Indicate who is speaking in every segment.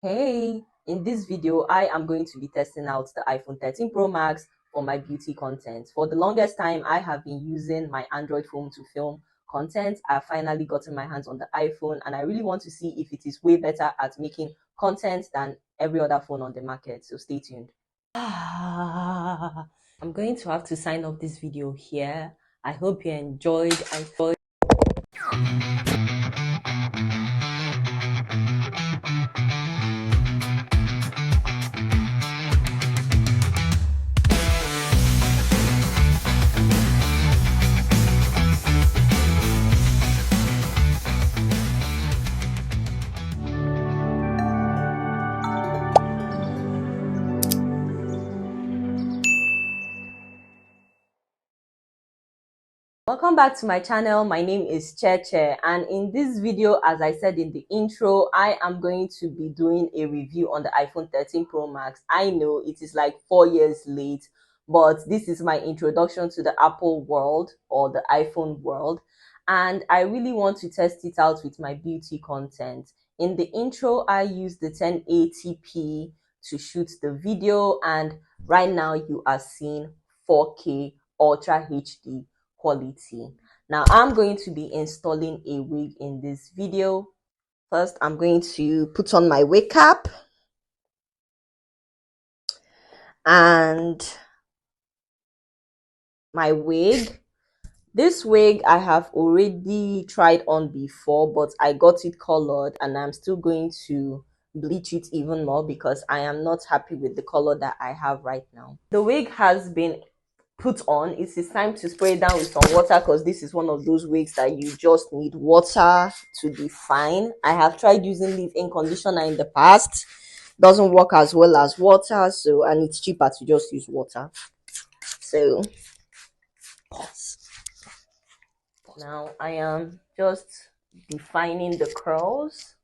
Speaker 1: Hey, in this video, I am going to be testing out the iPhone 13 Pro Max for my beauty content. For the longest time, I have been using my Android phone to film content. I've finally gotten my hands on the iPhone and I really want to see if it is way better at making content than every other phone on the market. So stay tuned. I'm going to have to sign off this video here. I hope you enjoyed. Welcome back to my channel. My name is Cheche, and in this video, as I said in the intro, I am going to be doing a review on the iPhone 13 Pro Max. I know it is like 4 years late, but this is my introduction to the Apple world or the iPhone world, and I really want to test it out with my beauty content. In the intro, I used the 1080p to shoot the video, and right now you are seeing 4K Ultra HD quality. Now I'm going to be installing a wig in this video. First, I'm going to put on my wig cap and my wig. This wig I have already tried on before, but I got it colored and I'm still going to bleach it even more because I am not happy with the color that I have right now. The wig has been put on. It is time to spray it down with some water because this is one of those wigs that you just need water to define. I have tried using leave-in conditioner in the past. Doesn't work as well as water, so and it's cheaper to just use water. So pause. Now I am just defining the curls,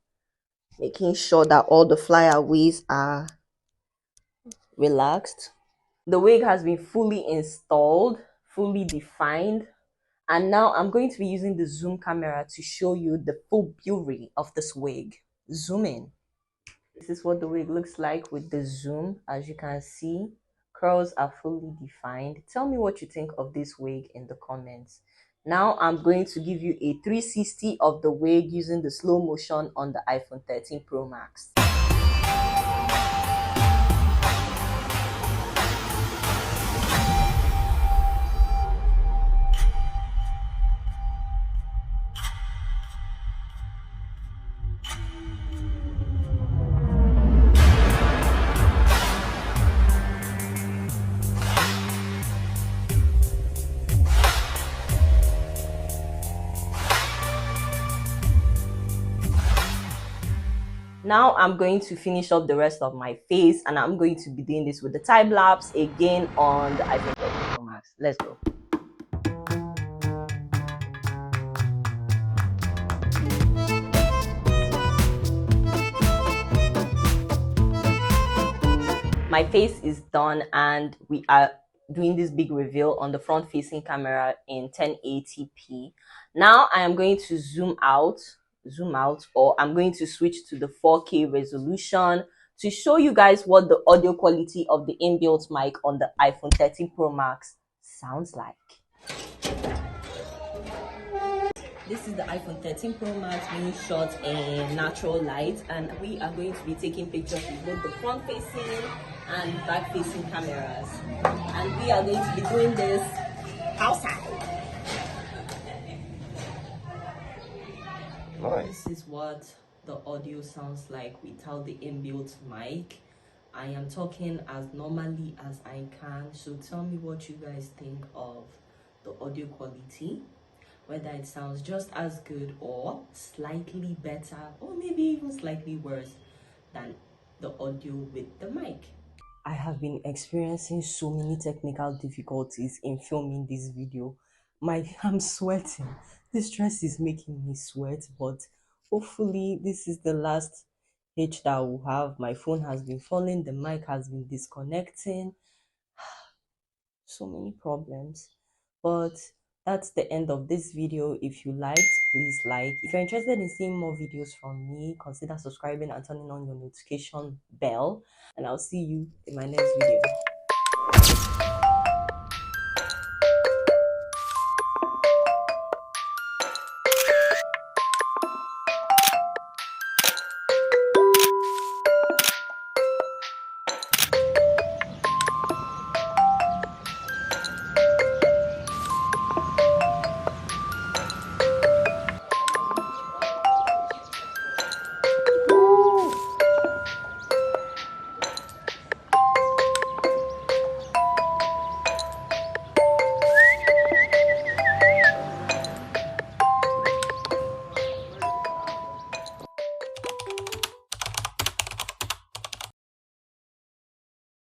Speaker 1: making sure that all the flyaways are relaxed. The wig has been fully installed, fully defined, and now I'm going to be using the zoom camera to show you the full beauty of this wig. Zoom in. This is what the wig looks like with the zoom. As you can see, curls are fully defined. Tell me what you think of this wig in the comments. Now I'm going to give you a 360 of the wig using the slow motion on the iPhone 13 Pro Max. Now I'm going to finish up the rest of my face and I'm going to be doing this with the time lapse again on the iPhone 13 Pro Max. Let's go. My face is done and we are doing this big reveal on the front facing camera in 1080p. Now I am going to zoom out, or I'm going to switch to the 4K resolution to show you guys what the audio quality of the inbuilt mic on the iPhone 13 Pro Max sounds like. This is the iPhone 13 Pro Max being shot in natural light, and we are going to be taking pictures with both the front facing and back facing cameras. And we are going to be doing this outside. Nice. This is what the audio sounds like without the inbuilt mic. I am talking as normally as I can, so tell me what you guys think of the audio quality, whether it sounds just as good or slightly better or maybe even slightly worse than the audio with the mic. I have been experiencing so many technical difficulties in filming this video. I'm sweating. The stress is making me sweat, but hopefully this is the last hitch that we'll have. My phone has been falling, the mic has been disconnecting. So many problems, but That's the end of this video. If you liked, please like. If you're interested in seeing more videos from me, consider subscribing and turning on your notification bell, and I'll see you in my next video.